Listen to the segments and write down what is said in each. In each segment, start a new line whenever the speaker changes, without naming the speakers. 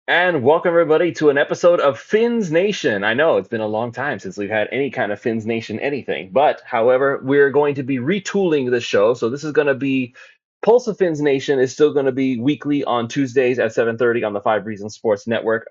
And welcome everybody to an episode of Fins Nation. I know it's been a long time since we've had any kind of Fins Nation anything, but however, we're going to be retooling the show. So this is going to be Pulse of Fins Nation is still going to be weekly on Tuesdays at 7:30 on the Five Reasons Sports Network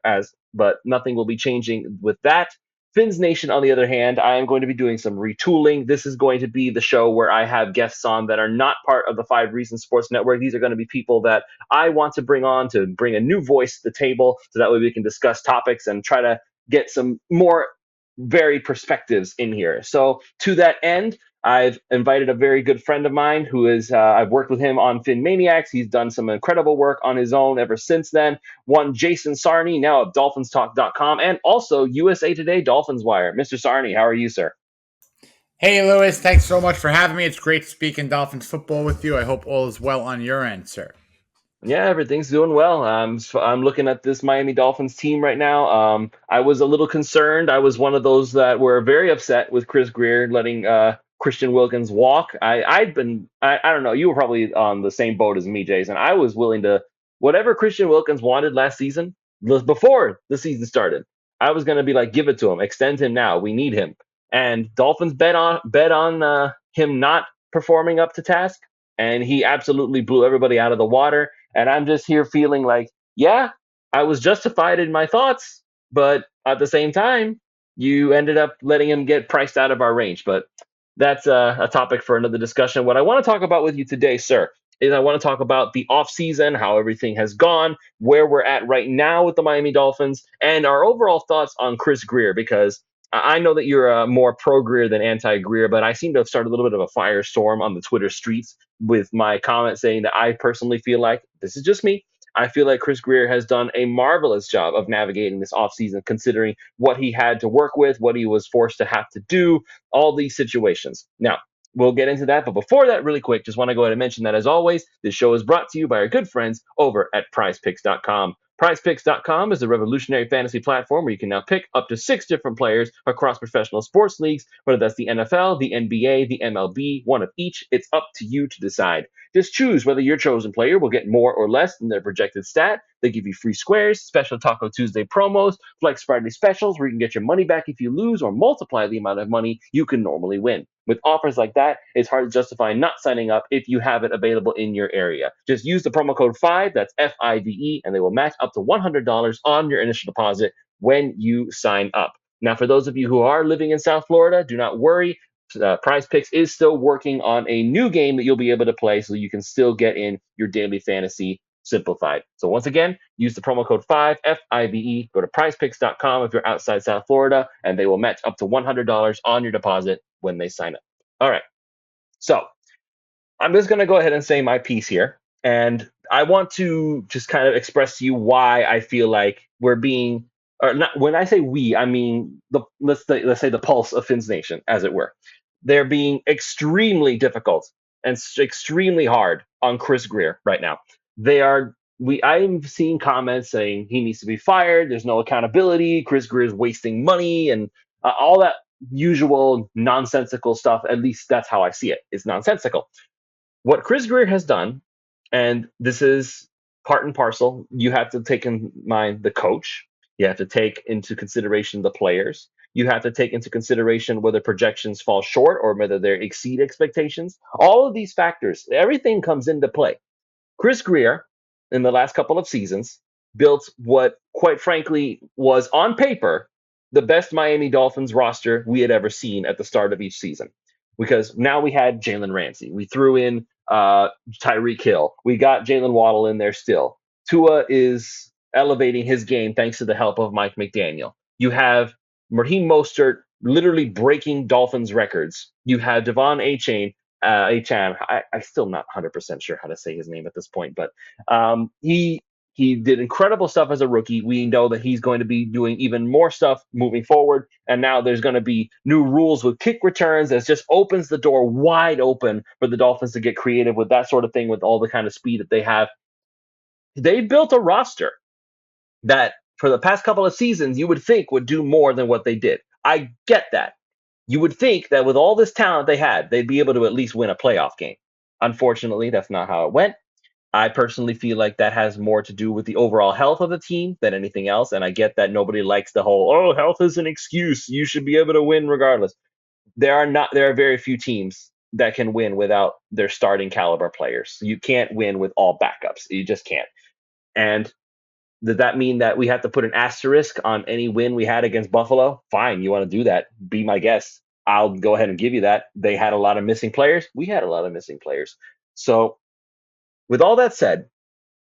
but nothing will be changing with that. Fins Nation, on the other hand, I am going to be doing some retooling. This is going to be the show where I have guests on that are not part of the Five Reasons Sports Network. These are going to be people that I want to bring on to bring a new voice to the table so that way we can discuss topics and try to get some more varied perspectives in here. So, to that end, I've invited a very good friend of mine who is, I've worked with him on Fin Maniacs. He's done some incredible work on his own ever since then. One Jason Sarney, now of DolphinsTalk.com, and also USA Today DolphinsWire. Mr. Sarney, how are you, sir?
Hey, Lewis, thanks so much for having me. It's great speaking Dolphins football with you. I hope all is well on your end, sir.
Yeah, everything's doing well. I'm looking at this Miami Dolphins team right now. I was a little concerned. I was one of those that were very upset with Chris Grier letting Christian Wilkins walk. I don't know. You were probably on the same boat as me, Jason. I was willing to whatever Christian Wilkins wanted last season before the season started. I was going to be like, give it to him, extend him now. We need him. And Dolphins bet on him not performing up to task, and he absolutely blew everybody out of the water. And I'm just here feeling like, yeah, I was justified in my thoughts, but at the same time, you ended up letting him get priced out of our range. But that's a topic for another discussion. What I want to talk about with you today, sir, is I want to talk about the offseason, how everything has gone, where we're at right now with the Miami Dolphins, and our overall thoughts on Chris Grier, because I know that you're more pro Grier than anti Grier, but I seem to have started a little bit of a firestorm on the Twitter streets with my comment saying that I personally feel like this is just me. I feel like Chris Grier has done a marvelous job of navigating this offseason, considering what he had to work with, what he was forced to have to do, all these situations. Now, we'll get into that. But before that, really quick, just want to go ahead and mention that, as always, this show is brought to you by our good friends over at prizepicks.com. PrizePicks.com is a revolutionary fantasy platform where you can now pick up to 6 different players across professional sports leagues, whether that's the NFL, the NBA, the MLB, one of each. It's up to you to decide. Just choose whether your chosen player will get more or less than their projected stat. They give you free squares, special Taco Tuesday promos, Flex Friday specials where you can get your money back if you lose or multiply the amount of money you can normally win. With offers like that, it's hard to justify not signing up if you have it available in your area. Just use the promo code FIVE, that's FIVE, and they will match up to $100 on your initial deposit when you sign up. Now, for those of you who are living in South Florida, do not worry. Prize Picks is still working on a new game that you'll be able to play so you can still get in your daily fantasy simplified. So once again, use the promo code FIVE, FIVE. Go to prizepicks.com if you're outside South Florida, and they will match up to $100 on your deposit when they sign up. All right. So I'm just going to go ahead and say my piece here. And I want to just kind of express to you why I feel like we're being, or not, when I say we, I mean, let's say the pulse of Fins Nation, as it were. They're being extremely difficult and extremely hard on Chris Grier right now. They are, I'm seeing comments saying he needs to be fired. There's no accountability. Chris Grier is wasting money and all that usual nonsensical stuff. At least that's how I see it. It's nonsensical. What Chris Grier has done, and this is part and parcel, you have to take in mind the coach, you have to take into consideration the players, you have to take into consideration whether projections fall short or whether they exceed expectations. All of these factors, everything comes into play. Chris Grier, in the last couple of seasons, built what, quite frankly, was on paper the best Miami Dolphins roster we had ever seen at the start of each season. Because now we had Jalen Ramsey. We threw in Tyreek Hill. We got Jalen Waddle in there still. Tua is elevating his game thanks to the help of Mike McDaniel. You have Raheem Mostert literally breaking Dolphins records. You have Devon Achane. I still not 100% sure how to say his name at this point, but he did incredible stuff as a rookie. We know that he's going to be doing even more stuff moving forward. And now there's going to be new rules with kick returns that just opens the door wide open for the Dolphins to get creative with that sort of thing with all the kind of speed that they have. They built a roster that for the past couple of seasons you would think would do more than what they did. I get that. You would think that with all this talent they had, they'd be able to at least win a playoff game. Unfortunately, that's not how it went. I personally feel like that has more to do with the overall health of the team than anything else. And I get that nobody likes the whole, oh, health is an excuse. You should be able to win regardless. There are very few teams that can win without their starting caliber players. You can't win with all backups. You just can't. And does that mean that we have to put an asterisk on any win we had against Buffalo? Fine, you want to do that. Be my guest. I'll go ahead and give you that. They had a lot of missing players. We had a lot of missing players. So, with all that said,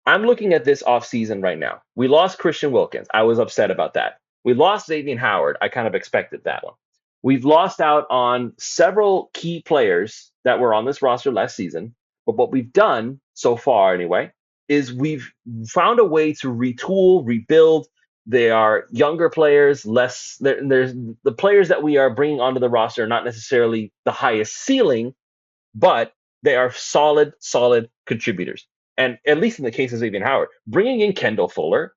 I'm looking at this offseason right now. We lost Christian Wilkins. I was upset about that. We lost Xavier Howard. I kind of expected that one. We've lost out on several key players that were on this roster last season. But what we've done so far, anyway, is we've found a way to retool, rebuild. They are younger players, less. There's the players that we are bringing onto the roster are not necessarily the highest ceiling, but they are solid contributors. And at least in the case of Xavier Howard, bringing in Kendall Fuller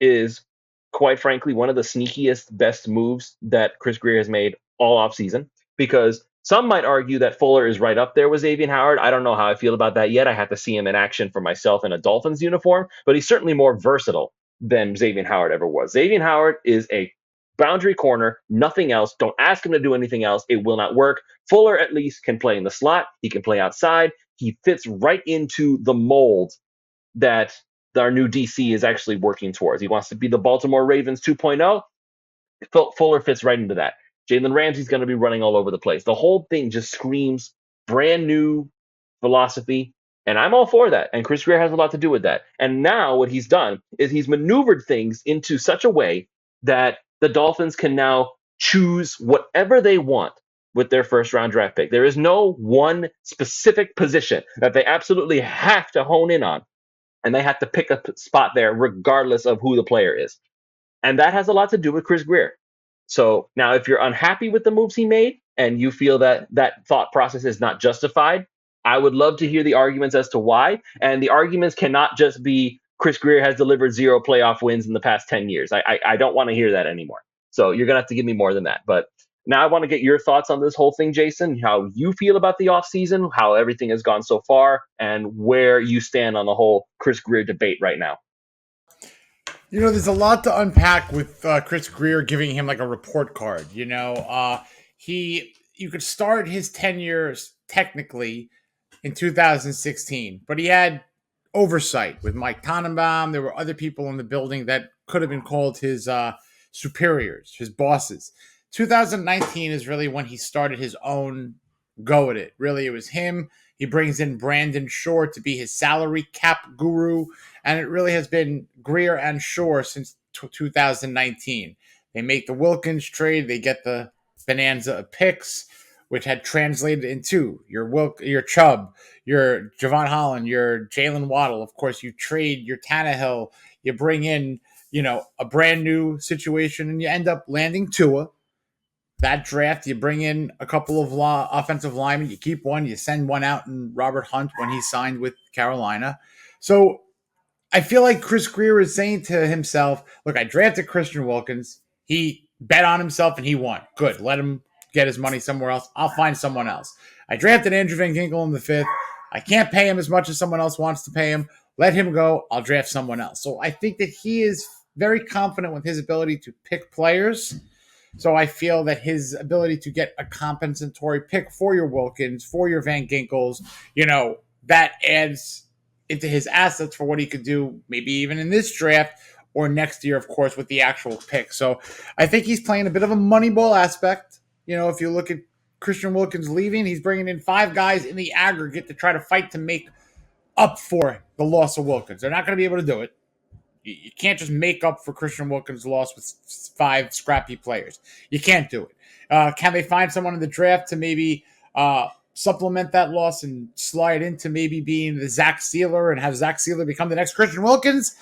is quite frankly one of the sneakiest, best moves that Chris Grier has made all offseason. Because some might argue that Fuller is right up there with Xavier Howard. I don't know how I feel about that yet. I have to see him in action for myself in a Dolphins uniform, but he's certainly more versatile than Xavier Howard ever was. Xavier Howard is a boundary corner, nothing else. Don't ask him to do anything else. It will not work. Fuller at least can play in the slot. He can play outside. He fits right into the mold that our new DC is actually working towards. He wants to be the Baltimore Ravens 2.0. Fuller fits right into that. Jalen Ramsey's going to be running all over the place. The whole thing just screams brand new philosophy, and I'm all for that. And Chris Grier has a lot to do with that. And now what he's done is he's maneuvered things into such a way that the Dolphins can now choose whatever they want with their first round draft pick. There is no one specific position that they absolutely have to hone in on, and they have to pick a spot there regardless of who the player is. And that has a lot to do with Chris Grier. So now, if you're unhappy with the moves he made and you feel that that thought process is not justified, I would love to hear the arguments as to why. And the arguments cannot just be Chris Grier has delivered 0 playoff wins in the past 10 years. I don't want to hear that anymore. So you're going to have to give me more than that. But now I want to get your thoughts on this whole thing, Jason, how you feel about the offseason, how everything has gone so far, and where you stand on the whole Chris Grier debate right now.
There's a lot to unpack with Chris Grier giving him like a report card. You could start his tenure technically in 2016, but he had oversight with Mike Tannenbaum. There were other people in the building that could have been called his superiors, his bosses. 2019 is really when he started his own go at it. Really, it was him. He brings in Brandon Shore to be his salary cap guru, and it really has been Grier and Shore since 2019. They make the Wilkins trade. They get the bonanza of picks, which had translated into your Chubb, your Javon Holland, your Jalen Waddle. Of course, you trade your Tannehill. You bring in, a brand new situation, and you end up landing Tua. That draft, you bring in a couple of offensive linemen. You keep one, you send one out in Robert Hunt when he signed with Carolina. So I feel like Chris Grier is saying to himself, look, I drafted Christian Wilkins. He bet on himself and he won. Good. Let him get his money somewhere else. I'll find someone else. I drafted Andrew Van Ginkel in the 5th. I can't pay him as much as someone else wants to pay him. Let him go. I'll draft someone else. So I think that he is very confident with his ability to pick players. So I feel that his ability to get a compensatory pick for your Wilkins, for your Van Ginkels, that adds into his assets for what he could do, maybe even in this draft or next year, of course, with the actual pick. So I think he's playing a bit of a moneyball aspect. If you look at Christian Wilkins leaving, he's bringing in 5 guys in the aggregate to try to fight to make up for the loss of Wilkins. They're not going to be able to do it. You can't just make up for Christian Wilkins' loss with 5 scrappy players. You can't do it. Can they find someone in the draft to maybe supplement that loss and slide into maybe being the Zach Sealer and have Zach Sealer become the next Christian Wilkins?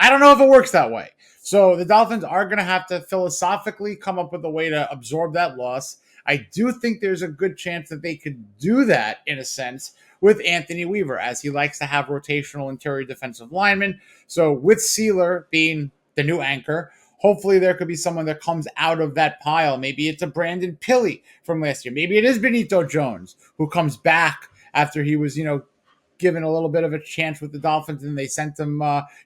I don't know if it works that way. So the Dolphins are going to have to philosophically come up with a way to absorb that loss. I do think there's a good chance that they could do that in a sense with Anthony Weaver, as he likes to have rotational interior defensive linemen. So with Sealer being the new anchor, hopefully there could be someone that comes out of that pile. Maybe it's a Brandon Pilley from last year. Maybe it is Benito Jones who comes back after he was, given a little bit of a chance with the Dolphins, and they sent him.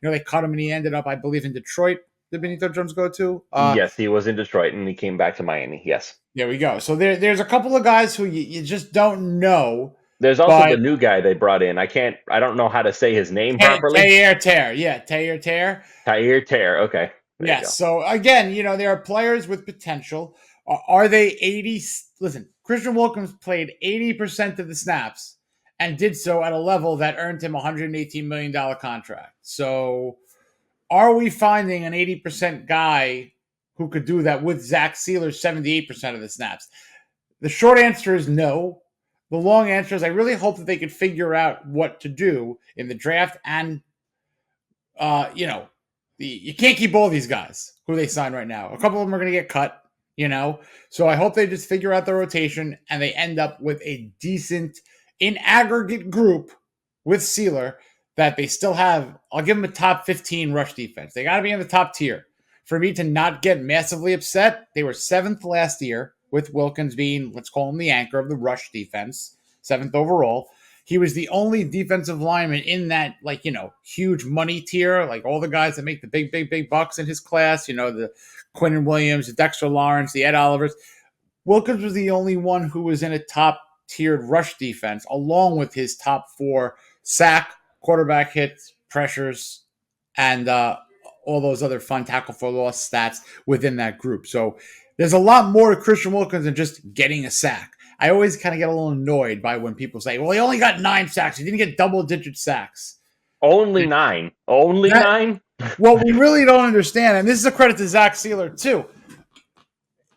They cut him, and he ended up, I believe, in Detroit. Did Benito Jones go to?
Yes, he was in Detroit and he came back to Miami. Yes.
There we go. So there's a couple of guys who you just don't know,
There's also the
but
new guy they brought in. I don't know how to say his name properly.
Tayer Tear. Yeah, Tayer Tear.
Tyre Tear. Okay. There you
Yes.
go.
So again, there are players with potential. Are they 80? Listen, Christian Wilkins played 80% of the snaps and did so at a level that earned him a $118 million contract. So are we finding an 80% guy who could do that with Zach Sealer's 78% of the snaps? The short answer is no. The long answer is I really hope that they could figure out what to do in the draft. And, you can't keep all these guys who they sign right now. A couple of them are going to get cut, So I hope they just figure out the rotation and they end up with a decent, in aggregate group with Sealer that they still have. I'll give them a top 15 rush defense. They got to be in the top tier. For me to not get massively upset, they were 7th last year with Wilkins being, let's call him the anchor of the rush defense, 7th overall. He was the only defensive lineman in that, huge money tier, like all the guys that make the big, big, big bucks in his class, the Quinnen Williams, the Dexter Lawrence, the Ed Olivers. Wilkins was the only one who was in a top-tiered rush defense, along with his top 4 sack, quarterback hits, pressures, and all those other fun tackle for loss stats within that group. So there's a lot more to Christian Wilkins than just getting a sack. I always kind of get a little annoyed by when people say, well, he only got 9 sacks. He didn't get double-digit sacks.
Only 9. Only 9?
What we really don't understand, and this is a credit to Zach Sealer, too.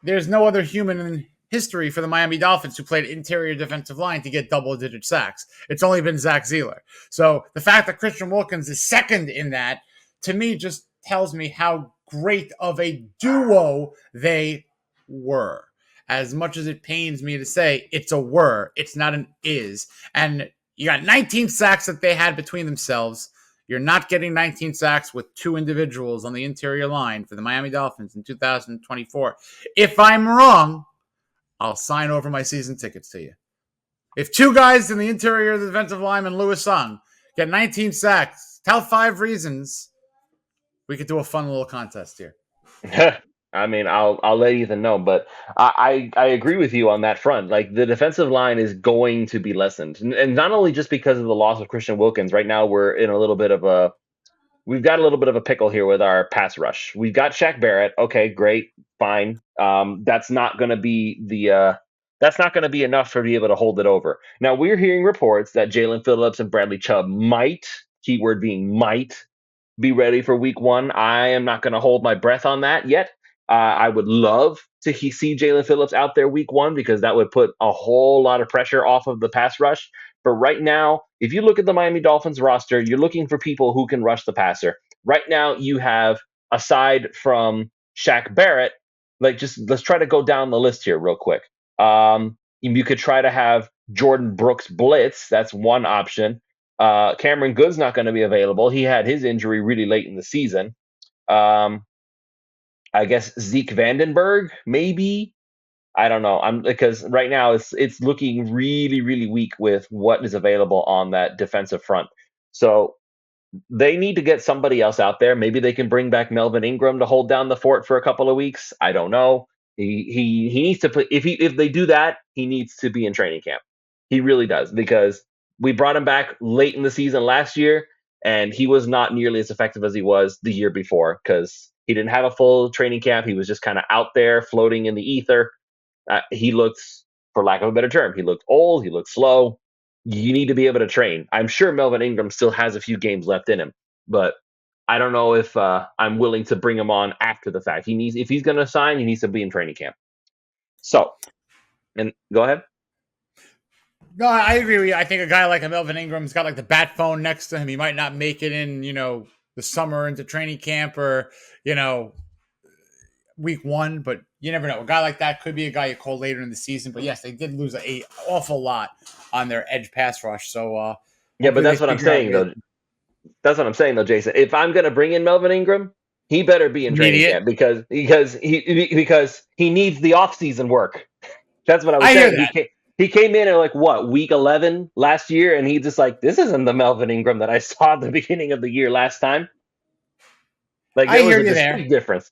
There's no other human in history for the Miami Dolphins who played interior defensive line to get double-digit sacks. It's only been Zach Sealer. So the fact that Christian Wilkins is second in that, to me, just tells me how great of a duo they were. As much as it pains me to say, it's a were. It's not an is. And you got 19 sacks that they had between themselves. You're not getting 19 sacks with 2 individuals on the interior line for the Miami Dolphins in 2024. If I'm wrong, I'll sign over my season tickets to you. If 2 guys in the interior of the defensive line and Louis Sung get 19 sacks, tell 5 reasons, we could do a fun little contest here.
I mean, I'll let Ethan know, but I agree with you on that front. Like, the defensive line is going to be lessened, and not only just because of the loss of Christian Wilkins. Right now, we've got a little bit of a pickle here with our pass rush. We've got Shaq Barrett. Okay, great, fine. That's not going to be enough to be able to hold it over. Now, we're hearing reports that Jalen Phillips and Bradley Chubb might, keyword being might, be ready for week 1. I am not going to hold my breath on that yet. I would love to see Jalen Phillips out there week 1 because that would put a whole lot of pressure off of the pass rush. But right now, if you look at the Miami Dolphins roster, you're looking for people who can rush the passer. Right now, you have, aside from Shaq Barrett, let's try to go down the list here real quick. You could try to have Jordan Brooks blitz. That's one option. Cameron Good's not going to be available. He had his injury really late in the season. I guess Zeke Vandenberg, maybe. I don't know. Because right now it's looking really, really weak with what is available on that defensive front. So they need to get somebody else out there. Maybe they can bring back Melvin Ingram to hold down the fort for a couple of weeks. I don't know. He needs to play. If they do that, he needs to be in training camp. He really does, because we brought him back late in the season last year, and he was not nearly as effective as he was the year before because he didn't have a full training camp. He was just kind of out there floating in the ether. He looked, for lack of a better term, he looked old. He looked slow. You need to be able to train. I'm sure Melvin Ingram still has a few games left in him, but I don't know if I'm willing to bring him on after the fact. If he's going to sign, he needs to be in training camp. So, and go ahead.
No, I agree with you. I think a guy like a Melvin Ingram's got the bat phone next to him. He might not make it in, the summer into training camp or, week 1, but you never know. A guy like that could be a guy you call later in the season. But yes, they did lose an awful lot on their edge pass rush. So
yeah, but that's what I'm saying though. That's what I'm saying though, Jason. If I'm going to bring in Melvin Ingram, he better be in training camp because he needs the offseason work. That's what I was saying. He came in at like what, week 11 last year, and he just like, this isn't the Melvin Ingram that I saw at the beginning of the year last time. Like
I
there was
hear
a
you there.
distinct difference.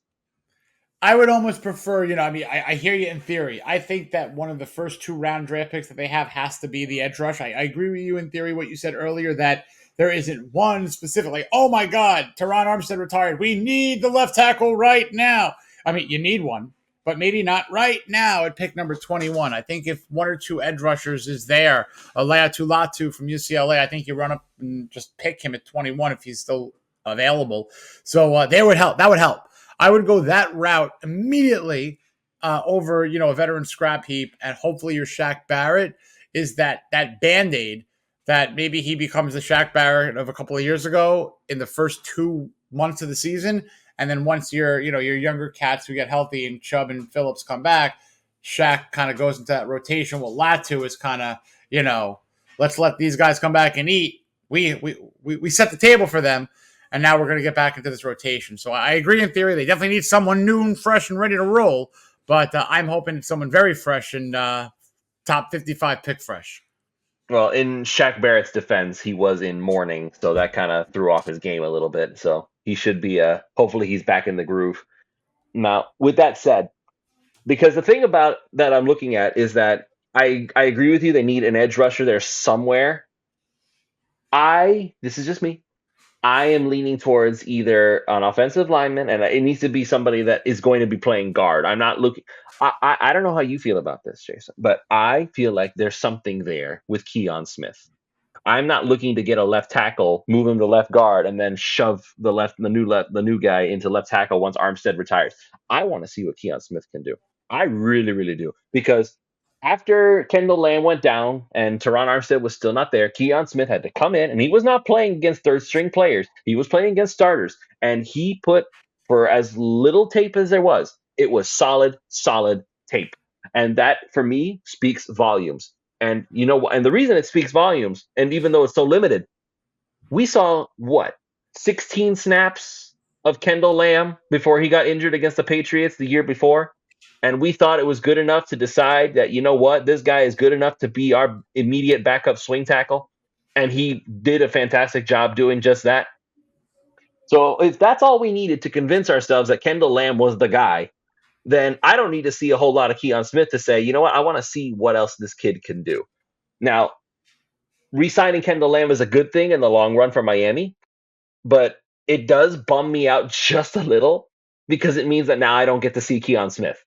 I would almost prefer, I mean, I hear you in theory. I think that one of the first 2 round draft picks that they have has to be the edge rush. I agree with you in theory, what you said earlier, that there isn't one specific, like, oh my God, Teron Armstead retired. We need the left tackle right now. I mean, you need one, but maybe not right now at pick number 21. I think if 1 or 2 edge rushers is there, Alea Tulatu from UCLA, I think you run up and just pick him at 21 if he's still available. So they would help. That would help. I would go that route immediately over, a veteran scrap heap, and hopefully your Shaq Barrett is that Band-Aid that maybe he becomes the Shaq Barrett of a couple of years ago in the first 2 months of the season, and then once your younger cats who get healthy and Chubb and Phillips come back, Shaq kind of goes into that rotation. Well, Latu is kind of, let's let these guys come back and eat. We set the table for them, and now we're going to get back into this rotation. So I agree in theory. They definitely need someone new and fresh and ready to roll. But I'm hoping it's someone very fresh and top 55 pick fresh.
Well, in Shaq Barrett's defense, he was in mourning, so that kind of threw off his game a little bit. So he should be, hopefully he's back in the groove. Now, with that said, because the thing about that I'm looking at is that I agree with you. They need an edge rusher there somewhere. This is just me. I am leaning towards either an offensive lineman, and it needs to be somebody that is going to be playing guard. I'm not looking. I don't know how you feel about this, Jason, but I feel like there's something there with Keon Smith. I'm not looking to get a left tackle, move him to left guard, and then shove the new guy into left tackle once Armstead retires. I want to see what Keon Smith can do. I really, really do, because after Kendall Lamb went down and Teron Armstead was still not there, Keon Smith had to come in, and he was not playing against third string players. He was playing against starters, and he put, for as little tape as there was, it was solid, solid tape. And that, for me, speaks volumes. And and the reason it speaks volumes, and even though it's so limited, we saw what, 16 snaps of Kendall Lamb before he got injured against the Patriots the year before. And we thought it was good enough to decide that, this guy is good enough to be our immediate backup swing tackle. And he did a fantastic job doing just that. So if that's all we needed to convince ourselves that Kendall Lamb was the guy, then I don't need to see a whole lot of Keon Smith to say, I want to see what else this kid can do. Now, re-signing Kendall Lamb is a good thing in the long run for Miami, but it does bum me out just a little, because it means that now I don't get to see Keon Smith.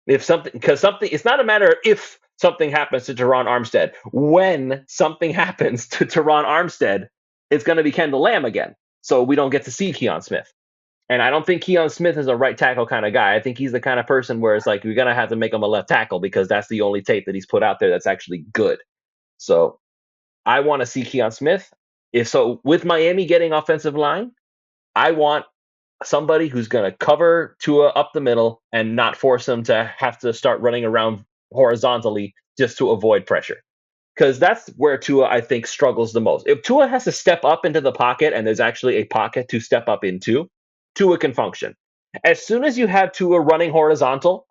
It's not a matter of if something happens to Teron Armstead. When something happens to Teron Armstead, it's going to be Kendall Lamb again. So we don't get to see Keon Smith. And I don't think Keon Smith is a right tackle kind of guy. I think he's the kind of person where it's like, we're going to have to make him a left tackle, because that's the only tape that he's put out there that's actually good. So I want to see Keon Smith. With Miami getting offensive line, I want somebody who's going to cover Tua up the middle and not force him to have to start running around horizontally just to avoid pressure. Because that's where Tua, I think, struggles the most. If Tua has to step up into the pocket and there's actually a pocket to step up into, Tua can function. As soon as you have Tua running horizontal,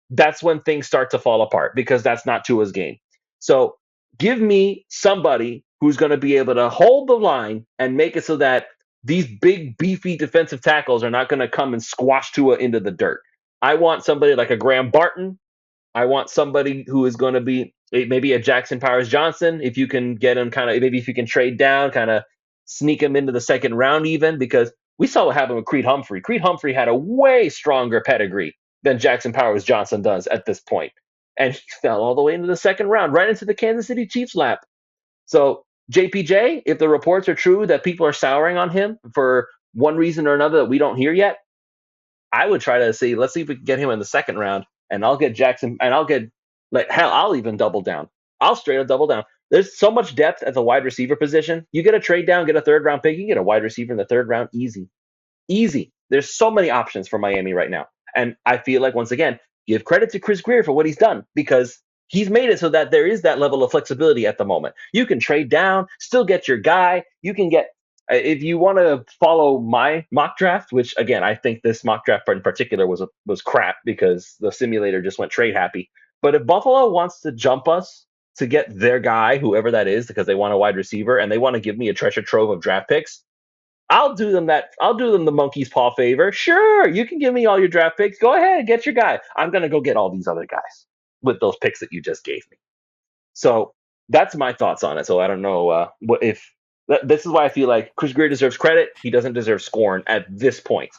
that's when things start to fall apart, because that's not Tua's game. So give me somebody who's going to be able to hold the line and make it so that these big, beefy defensive tackles are not going to come and squash Tua into the dirt. I want somebody like a Graham Barton. I want somebody who is going to be maybe a Jackson Powers Johnson, if you can get him maybe if you can trade down, kind of sneak him into the second round even, because we saw what happened with Creed Humphrey. Creed Humphrey had a way stronger pedigree than Jackson Powers Johnson does at this point. And he fell all the way into the second round, right into the Kansas City Chiefs lap. So JPJ, if the reports are true that people are souring on him for one reason or another that we don't hear yet, I would try to let's see if we can get him in the second round, and I'll get Jackson, and I'll even double down. I'll straight up double down. There's so much depth at the wide receiver position. You get a trade down, get a third round pick, you get a wide receiver in the third round, easy. Easy. There's so many options for Miami right now. And I feel like, once again, give credit to Chris Grier for what he's done, because he's made it so that there is that level of flexibility at the moment. You can trade down, still get your guy. You can get, if you want to follow my mock draft, which again, I think this mock draft in particular was crap because the simulator just went trade happy. But if Buffalo wants to jump us to get their guy, whoever that is, because they want a wide receiver and they want to give me a treasure trove of draft picks, I'll do them that. I'll do them the monkey's paw favor. Sure, you can give me all your draft picks. Go ahead, get your guy. I'm gonna go get all these other guys with those picks that you just gave me. So that's my thoughts on it. So I don't know what if this is why I feel like Chris Grier deserves credit. He doesn't deserve scorn at this point.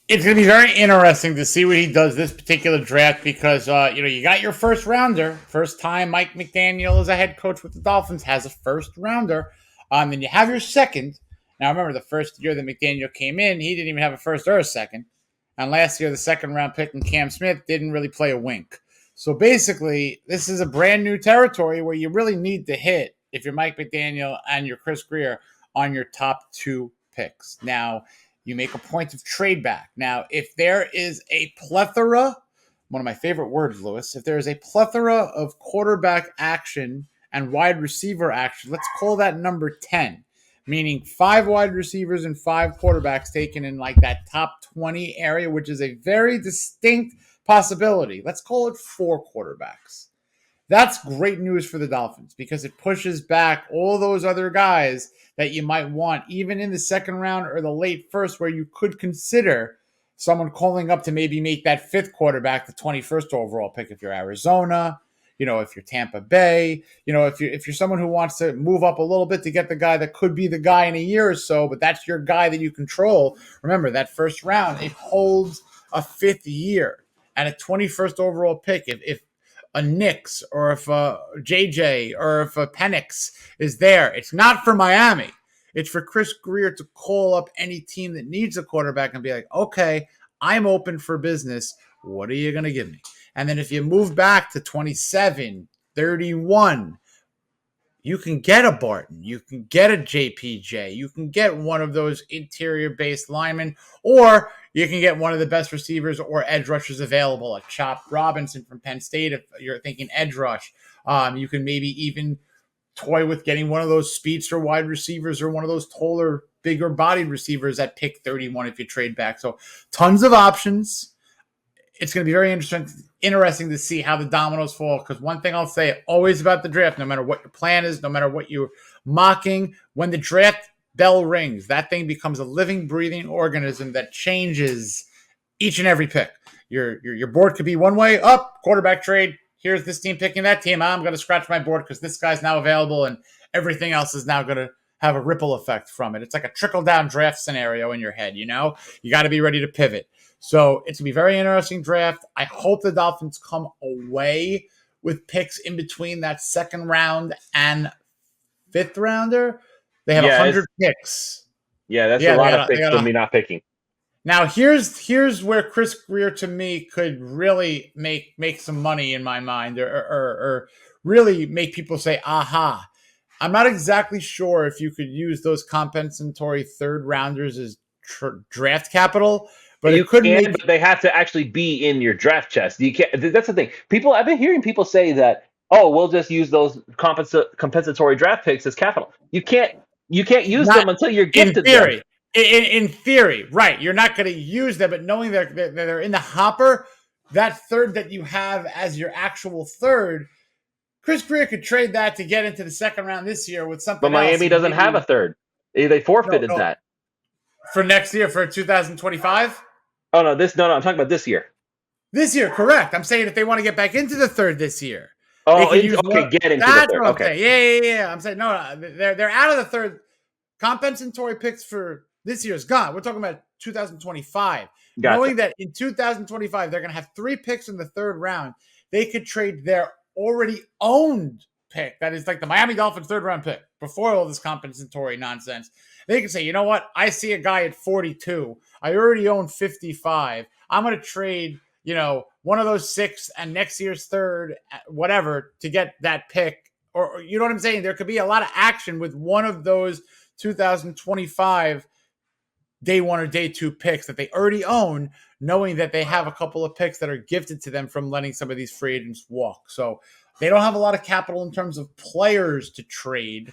It's going to be very interesting to see what he does this particular draft because, you got your first rounder. First time Mike McDaniel as a head coach with the Dolphins has a first rounder. Then you have your second. Now, remember, the first year that McDaniel came in, he didn't even have a first or a second. And last year, the second round pick in Cam Smith didn't really play a wink. So basically, this is a brand new territory where you really need to hit, if you're Mike McDaniel and you're Chris Grier, on your top two picks. Now, you make a point of trade back. Now, if there is a plethora, one of my favorite words, Lewis, if there is a plethora of quarterback action and wide receiver action, let's call that number 10, meaning 5 wide receivers and 5 quarterbacks taken in like that top 20 area, which is a very distinct possibility. Let's call it 4 quarterbacks. That's great news for the Dolphins because it pushes back all those other guys that you might want, even in the second round or the late first, where you could consider someone calling up to maybe make that 5th quarterback the 21st overall pick if you're Arizona, if you're Tampa Bay, if you're someone who wants to move up a little bit to get the guy that could be the guy in a year or so, but that's your guy that you control. Remember, that first round, it holds a 5th year and a 21st overall pick. If a Knicks or if a JJ or if a Penix is there, it's not for Miami. It's for Chris Grier to call up any team that needs a quarterback and be like, okay, I'm open for business. What are you going to give me? And then if you move back to 27, 31, you can get a Barton. You can get a JPJ. You can get one of those interior-based linemen, or you can get one of the best receivers or edge rushers available, like Chop Robinson from Penn State, if you're thinking edge rush. You can maybe even toy with getting one of those speedster wide receivers or one of those taller, bigger-bodied receivers at pick 31 if you trade back. So tons of options. It's going to be very interesting to see how the dominoes fall, because one thing I'll say always about the draft, no matter what your plan is, no matter what you're mocking, when the draft bell rings, that thing becomes a living, breathing organism that changes each and every pick. Your board could be one way, up, quarterback trade, here's this team picking that team, I'm going to scratch my board because this guy's now available, and everything else is now going to have a ripple effect from it. It's like a trickle-down draft scenario in your head, You got to be ready to pivot. So it's going to be a very interesting draft. I hope the Dolphins come away with picks in between that second round and 5th rounder. They have 100 picks.
Yeah, that's a lot of picks for me not picking.
Now, here's where Chris Grier, to me, could really make some money in my mind or really make people say, aha. I'm not exactly sure if you could use those compensatory 3rd rounders as draft capital. But
but they have to actually be in your draft chest. You can't. That's the thing. I've been hearing people say that, we'll just use those compensatory draft picks as capital. You can't use them until you're gifted them.
In theory, right? You're not going to use them, but knowing that they're in the hopper, that 3rd that you have as your actual 3rd, Chris Grier could trade that to get into the second round this year with something.
But Miami doesn't have a 3rd. They forfeited that
for next year, for 2025.
Oh, no, I'm talking about this year.
This year, correct. I'm saying if they want to get back into the 3rd this year.
Oh, get into the 3rd.
Okay. Yeah. I'm saying, no, they're out of the 3rd. Compensatory picks for this year's gone. We're talking about 2025. Gotcha. Knowing that in 2025, they're going to have 3 picks in the 3rd round, they could trade their already owned pick. That is like the Miami Dolphins 3rd round pick before all this compensatory nonsense. They can say, you know what? I see a guy at 42. I already own 55. I'm going to trade, one of those 6 and next year's 3rd, whatever, to get that pick. Or you know what I'm saying? There could be a lot of action with one of those 2025 day 1 or day 2 picks that they already own, knowing that they have a couple of picks that are gifted to them from letting some of these free agents walk. So they don't have a lot of capital in terms of players to trade.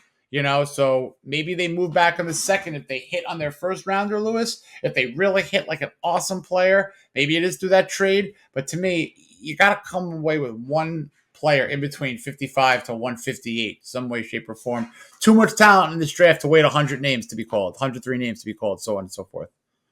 So maybe they move back on the 2nd if they hit on their 1st rounder, Lewis. If they really hit like an awesome player, maybe it is through that trade. But to me, you got to come away with one player in between 55 to 158, some way, shape, or form. Too much talent in this draft to wait 100 names to be called, 103 names to be called, so on and so forth.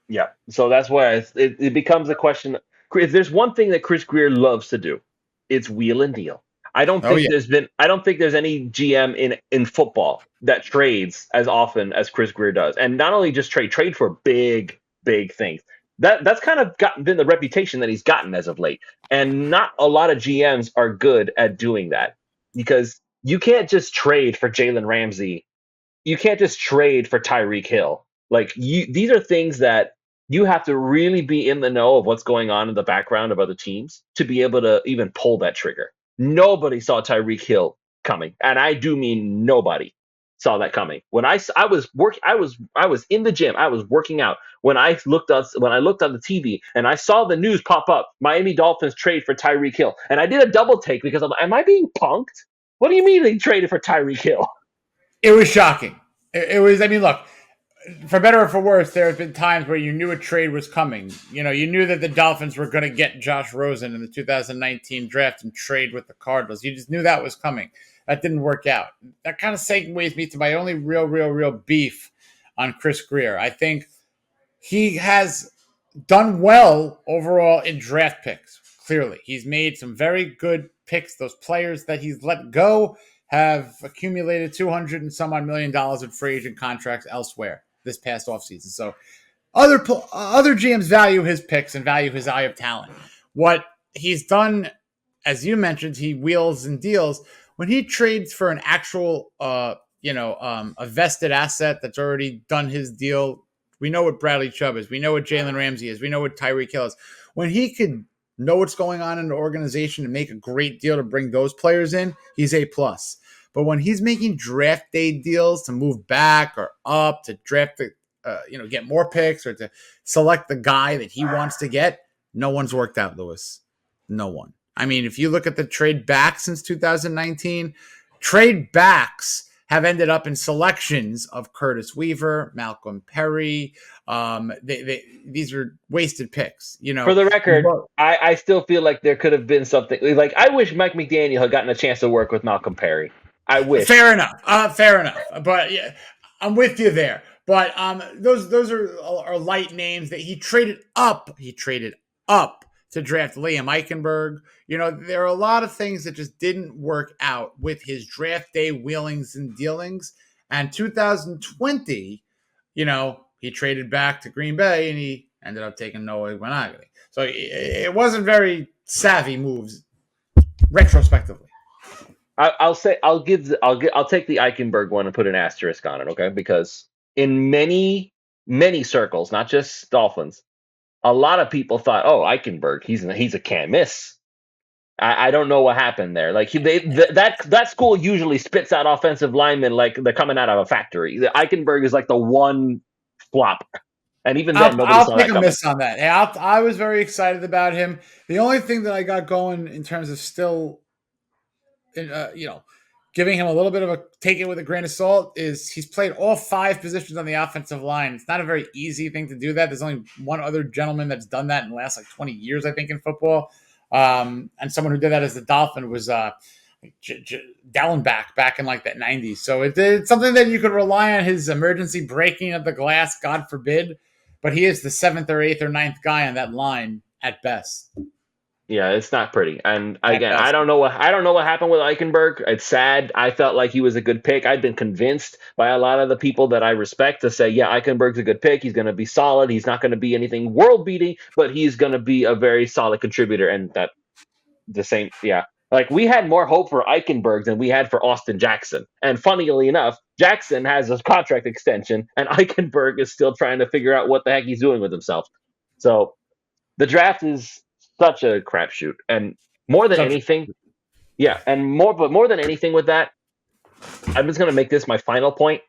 Yeah. So that's why it becomes a question. If there's one thing that Chris Grier loves to do, it's wheel and deal.
Oh, yeah.
I don't think there's any GM in football that trades as often as Chris Grier does. And not only just trade for big things. That's kind of been the reputation that he's gotten as of late. And not a lot of GMs are good at doing that, because you can't just trade for Jalen Ramsey. You can't just trade for Tyreek Hill. These are things that you have to really be in the know of what's going on in the background of other teams to be able to even pull that trigger. Nobody saw Tyreek Hill coming, and I do mean nobody saw that coming. When I was in the gym, I was working out. When I looked on the TV and I saw the news pop up, Miami Dolphins trade for Tyreek Hill, and I did a double take because I'm like, am I being punked? What do you mean they traded for Tyreek Hill?
It was shocking. It was, I mean, look, for better or for worse, there have been times where you knew a trade was coming. You knew that the Dolphins were going to get Josh Rosen in the 2019 draft and trade with the Cardinals. You just knew that was coming. That didn't work out. That kind of segues me to my only real beef on Chris Grier. I think he has done well overall in draft picks. Clearly, he's made some very good picks. Those players that he's let go have accumulated $200 and some odd million in free agent contracts elsewhere this past offseason. So other GMs value his picks and value his eye of talent. What he's done, as you mentioned, he wheels and deals. When he trades for an actual, a vested asset that's already done his deal, we know what Bradley Chubb is. We know what Jalen Ramsey is. We know what Tyreek Hill is. When he could know what's going on in the organization and make a great deal to bring those players in, he's A+. But when he's making draft day deals to move back or up, to draft get more picks, or to select the guy that he wants to get, no one's worked out, Lewis. No one. I mean, if you look at the trade back since 2019, trade backs have ended up in selections of Curtis Weaver, Malcolm Perry. These are wasted picks.
For the record, I still feel like there could have been something. Like, I wish Mike McDaniel had gotten a chance to work with Malcolm Perry. I wish.
Fair enough. But yeah, I'm with you there. But those are light names that he traded up. He traded up to draft Liam Eichenberg. There are a lot of things that just didn't work out with his draft day wheelings and dealings. And 2020, he traded back to Green Bay and he ended up taking Noah Igbinoghene. So it wasn't very savvy moves retrospectively.
I'll take the Eichenberg one and put an asterisk on it, okay? Because in many circles, not just Dolphins, a lot of people thought, "Oh, Eichenberg, he's a can't miss." I don't know what happened there. Like that school usually spits out offensive linemen like they're coming out of a factory. The Eichenberg is like the one flop, and even then,
I'll take a miss on that. Yeah, I was very excited about him. The only thing that I got going in terms of still, giving him a little bit of a take it with a grain of salt is he's played all 5 positions on the offensive line. It's not a very easy thing to do that. There's only one other gentleman that's done that in the last 20 years, I think, in football. And someone who did that as the Dolphin was Dellenbach back in that 90s. So it's something that you could rely on his emergency breaking of the glass, God forbid. But he is the 7th or 8th or 9th guy on that line at best.
Yeah, it's not pretty. And again, I don't know what happened with Eichenberg. It's sad. I felt like he was a good pick. I'd been convinced by a lot of the people that I respect to say, yeah, Eichenberg's a good pick. He's going to be solid. He's not going to be anything world-beating, but he's going to be a very solid contributor. And that the same, yeah. Like, we had more hope for Eichenberg than we had for Austin Jackson. And funnily enough, Jackson has a contract extension, and Eichenberg is still trying to figure out what the heck he's doing with himself. So the draft is such a crapshoot, and more than anything with that, I'm just going to make this my final point.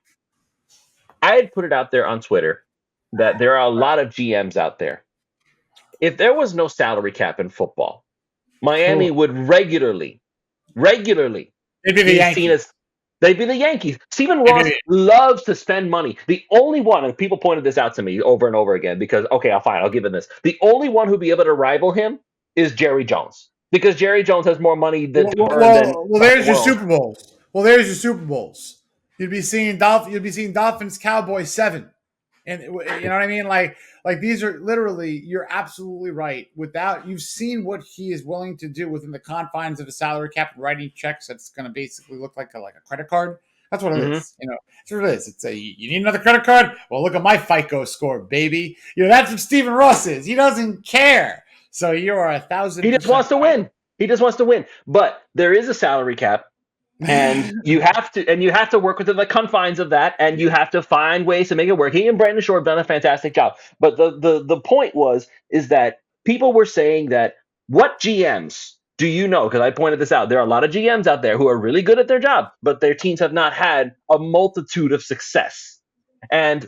I had put it out there on Twitter that there are a lot of GMs out there. If there was no salary cap in football, Miami would regularly
they'd be the Yankees.
They'd be the Yankees. Stephen Ross loves to spend money. The only one, and people pointed this out to me over and over again because, okay, I'll give him this. The only one who'd be able to rival him is Jerry Jones. because Jerry Jones has more money
Well,
to
well,
burn than
well, well,
fucking
there's your
world.
Super Bowls. Well, there's your Super Bowls. You'd be seeing Dolphins Cowboys 7. And you know what I mean? Like these are literally, you're absolutely right. Without you've seen what he is willing to do within the confines of the salary cap, writing checks that's going to basically look like a credit card. That's what it
Mm-hmm.
is. That's what it is. It's you need another credit card. Well, look at my FICO score, baby. That's what Stephen Ross is. He doesn't care. So you are
He just
1,000%
wants to
right.
win. He just wants to win. But there is a salary cap, and you have to work within the confines of that, and you have to find ways to make it work. He and Brandon Shore have done a fantastic job. But the point is that people were saying that, what GMs do you know? Because I pointed this out. There are a lot of GMs out there who are really good at their job, but their teams have not had a multitude of success. And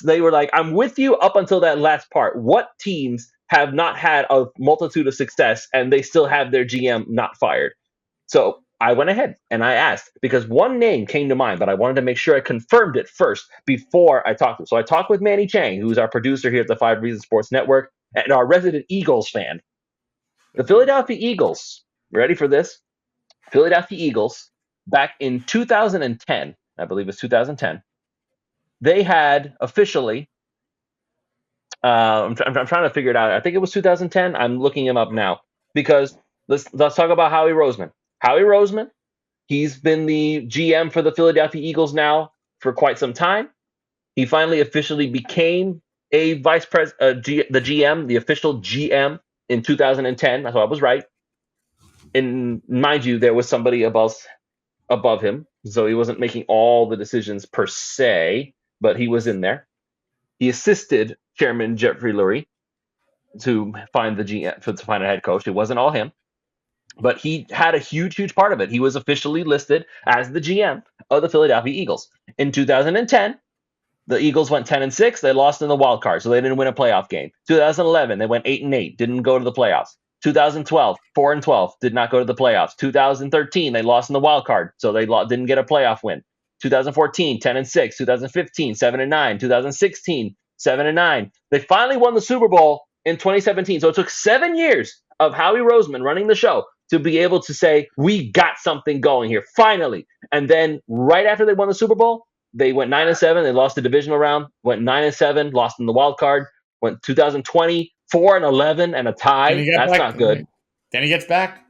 they were like, I'm with you up until that last part. What teams have not had a multitude of success and they still have their GM not fired? So I went ahead and I asked, because one name came to mind, but I wanted to make sure I confirmed it first before I talked to him. So I talked with Manny Chang, who's our producer here at the 5 Reasons Sports Network and our resident Eagles fan. The Philadelphia Eagles, ready for this? Philadelphia Eagles, back in 2010, I believe it's 2010, they had officially, I'm trying to figure it out. I think it was 2010. I'm looking him up now because let's talk about Howie Roseman. Howie Roseman, he's been the GM for the Philadelphia Eagles now for quite some time. He finally officially became a vice president, the GM, the official GM in 2010. That's why I was right. And mind you, there was somebody above him, so he wasn't making all the decisions per se, but he was in there. He assisted Chairman Jeffrey Lurie to find the GM, to find a head coach. It wasn't all him, but he had a huge part of it. He was officially listed as the GM of the Philadelphia Eagles. In 2010, the Eagles went 10-6. They lost in the wild card, so they didn't win a playoff game. 2011, they went 8-8, didn't go to the playoffs. 2012, 4-12, did not go to the playoffs. 2013, they lost in the wild card, so they didn't get a playoff win. 2014, 10-6. 2015, 7-9. 2016, 7-9. They finally won the Super Bowl in 2017. So it took 7 years of Howie Roseman running the show to be able to say, we got something going here, finally. And then right after they won the Super Bowl, they went 9-7. They lost the divisional round, went 9-7, lost in the wild card, went 2020, 4-11 and a tie. That's not good.
Then he gets back.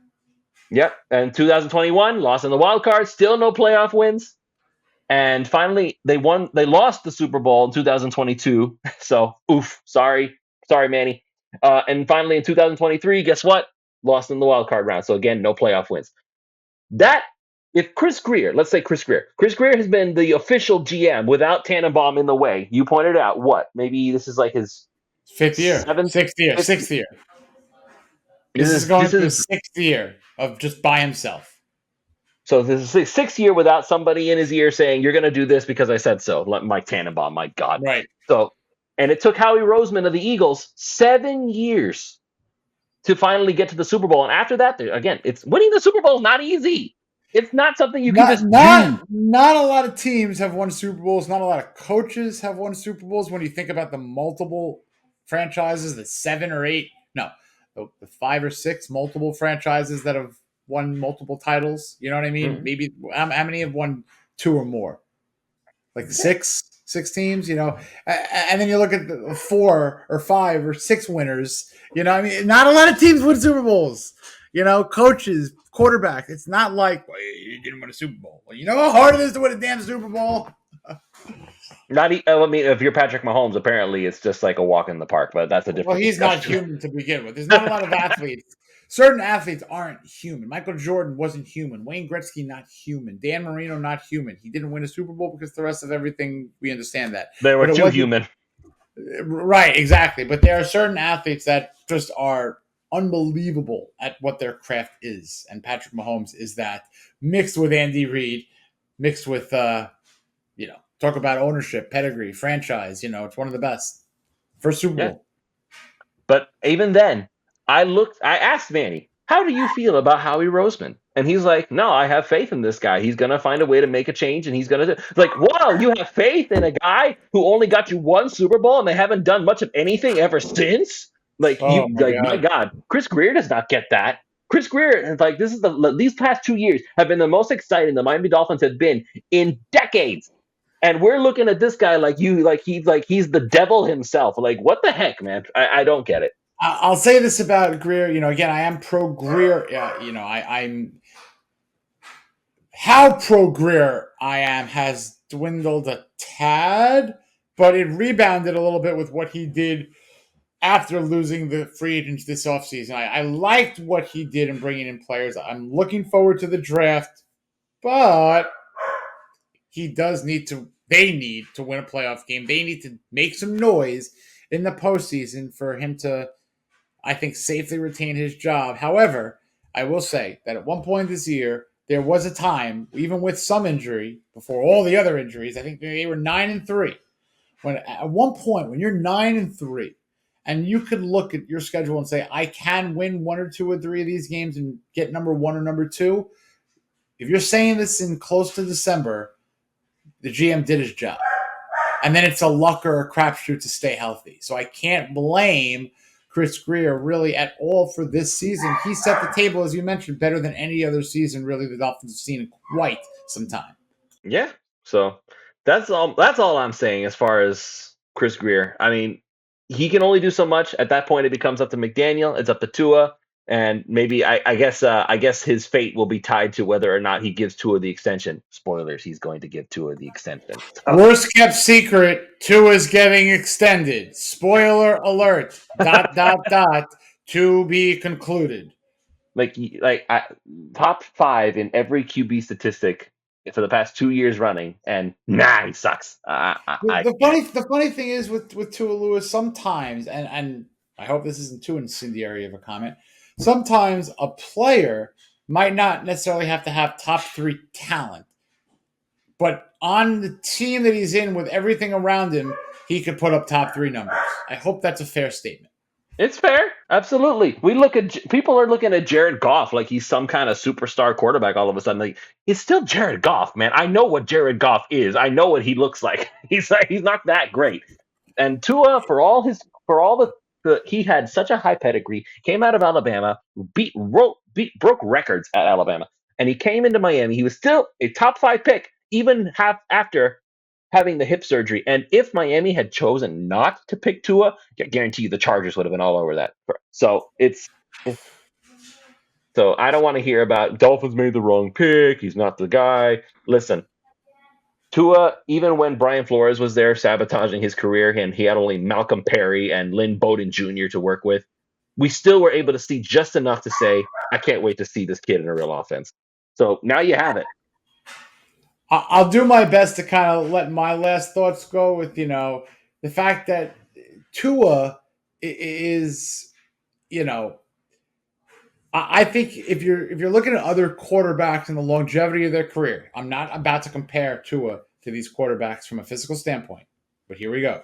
Yep. And 2021, lost in the wild card, still no playoff wins. And finally, they lost the Super Bowl in 2022. So, sorry, Manny. And finally, in 2023, guess what? Lost in the wild card round. So again, no playoff wins. If Chris Grier, let's say Chris Grier has been the official GM without Tannenbaum in the way. You pointed out what? Maybe this is like his
sixth year. This is going to his 6th year of just by himself.
So this is his 6th year without somebody in his ear saying, you're going to do this because I said so. Mike Tannenbaum, my God.
Right.
So, and it took Howie Roseman of the Eagles 7 years to finally get to the Super Bowl. And after that, again, it's winning the Super Bowl is not easy. It's not something you can just do.
Not a lot of teams have won Super Bowls. Not a lot of coaches have won Super Bowls. When you think about the multiple franchises, the 7 or 8, no, the 5 or 6 multiple franchises that have won multiple titles. You know what I mean?
Mm-hmm.
Maybe how many have won 2 or more? Like 6 teams, and then you look at the 4 or 5 or 6 winners. I mean, not a lot of teams win Super Bowls. Coaches, quarterback. It's not like, well, you didn't win a Super Bowl. Well, you know how hard it is to win a damn Super Bowl?
I mean, if you're Patrick Mahomes, apparently it's just like a walk in the park, but that's a different
Well, he's not human to begin with. There's not a lot of athletes. Certain athletes aren't human. Michael Jordan wasn't human. Wayne Gretzky, not human. Dan Marino, not human. He didn't win a Super Bowl because the rest of everything, we understand that.
They were too human.
Right, exactly. But there are certain athletes that just are unbelievable at what their craft is. And Patrick Mahomes is that, mixed with Andy Reid, mixed with, talk about ownership, pedigree, franchise. It's one of the best. First Super Bowl.
But even then, I asked Manny, how do you feel about Howie Roseman? And he's like, no, I have faith in this guy. He's going to find a way to make a change, and he's going to do. Like, wow, you have faith in a guy who only got you 1 Super Bowl, and they haven't done much of anything ever since? Like, my God, Chris Grier does not get that. Chris Grier, like this is these past 2 years have been the most exciting the Miami Dolphins have been in decades. And we're looking at this guy like he's the devil himself. Like, what the heck, man? I don't get it.
I'll say this about Greer. Again, I am pro Greer. I'm how pro Greer I am has dwindled a tad, but it rebounded a little bit with what he did after losing the free agents this offseason. I liked what he did in bringing in players. I'm looking forward to the draft, but they need to win a playoff game. They need to make some noise in the postseason for him to, I think, safely retain his job. However, I will say that at one point this year, there was a time, even with some injury, before all the other injuries, I think they were 9-3. When at one point, when you're 9-3, and you could look at your schedule and say, I can win 1 or 2 or 3 of these games and get number 1 or number 2. If you're saying this in close to December, the GM did his job. And then it's a luck or a crapshoot to stay healthy. So I can't blame Chris Grier really at all for this season. He set the table, as you mentioned, better than any other season really the Dolphins have seen in quite some time.
Yeah. So that's all I'm saying as far as Chris Grier. I mean, he can only do so much. At that point, it becomes up to McDaniel. It's up to Tua. And maybe I guess his fate will be tied to whether or not he gives Tua the extension. Spoilers: he's going to give Tua the extension. So.
Worst kept secret: Tua's getting extended. Spoiler alert! ... To be concluded.
Top 5 in every QB statistic for the past 2 years running, and he sucks.
The funny thing is with Tua Lewis, sometimes, and I hope this isn't too incendiary of a comment. Sometimes a player might not necessarily have to have top 3 talent, but on the team that he's in with everything around him, he could put up top 3 numbers. I hope that's a fair statement.
It's fair, absolutely. People are looking at Jared Goff like he's some kind of superstar quarterback. All of a sudden, like, it's still Jared Goff, man. I know what Jared Goff is. I know what he looks like. He's not that great. And Tua, he had such a high pedigree. Came out of Alabama, broke records at Alabama, and he came into Miami. He was still a top 5 pick, even after having the hip surgery. And if Miami had chosen not to pick Tua, I guarantee you the Chargers would have been all over that. So so I don't want to hear about Dolphins made the wrong pick. He's not the guy. Listen, Tua, even when Brian Flores was there sabotaging his career and he had only Malcolm Perry and Lynn Bowden Jr. to work with, we still were able to see just enough to say, I can't wait to see this kid in a real offense. So now you have it.
I'll do my best to kind of let my last thoughts go with, the fact that Tua is, I think if you're looking at other quarterbacks and the longevity of their career, I'm not about to compare Tua to these quarterbacks from a physical standpoint, but here we go.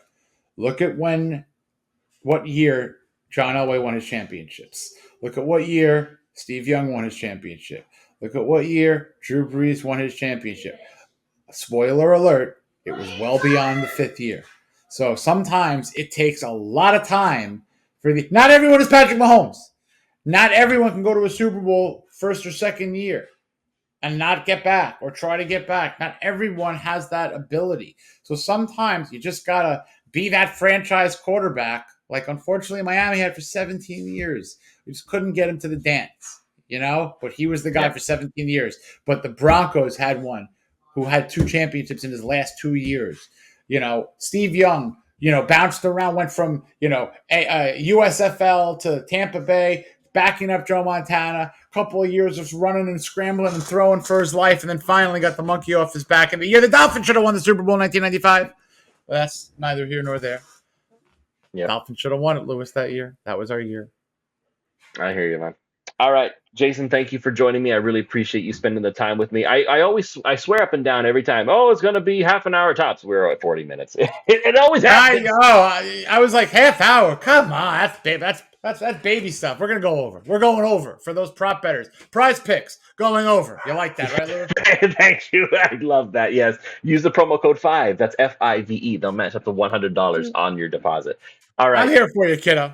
Look at what year John Elway won his championships. Look at what year Steve Young won his championship. Look at what year Drew Brees won his championship. Spoiler alert, it was well beyond the 5th year. So sometimes it takes a lot of time not everyone is Patrick Mahomes. Not everyone can go to a Super Bowl first or second year and not get back or try to get back. Not everyone has that ability. So sometimes you just got to be that franchise quarterback, like unfortunately Miami had for 17 years. We just couldn't get him to the dance, but he was the guy for 17 years. But the Broncos had one who had 2 championships in his last 2 years. Steve Young, bounced around, went from, USFL to Tampa Bay, backing up Joe Montana, a couple of years of running and scrambling and throwing for his life, and then finally got the monkey off his back. And the year the Dolphins should have won the Super Bowl in 1995. Well, that's neither here nor there. Yep. Dolphins should have won it, Lewis, that year. That was our year.
I hear you, man. All right, Jason, thank you for joining me. I really appreciate you spending the time with me. I swear up and down every time, it's going to be half an hour tops. We're at 40 minutes. It always happens.
I was like, half hour. Come on. That's baby stuff. We're going to go over. We're going over for those prop bettors. Prize picks going over. You like that, right, Lewis?
Thank you. I love that. Yes. Use the promo code 5. That's FIVE. They'll match up to $100 on your deposit. All right.
I'm here for you, kiddo.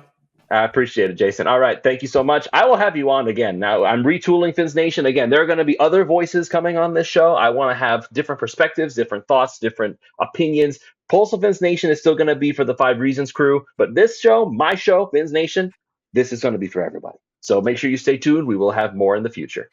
I appreciate it, Jason. All right. Thank you so much. I will have you on again. Now, I'm retooling Fins Nation. Again, there are going to be other voices coming on this show. I want to have different perspectives, different thoughts, different opinions. Pulse of Fins Nation is still going to be for the Five Reasons crew. But this show, my show, Fins Nation, this is going to be for everybody. So make sure you stay tuned. We will have more in the future.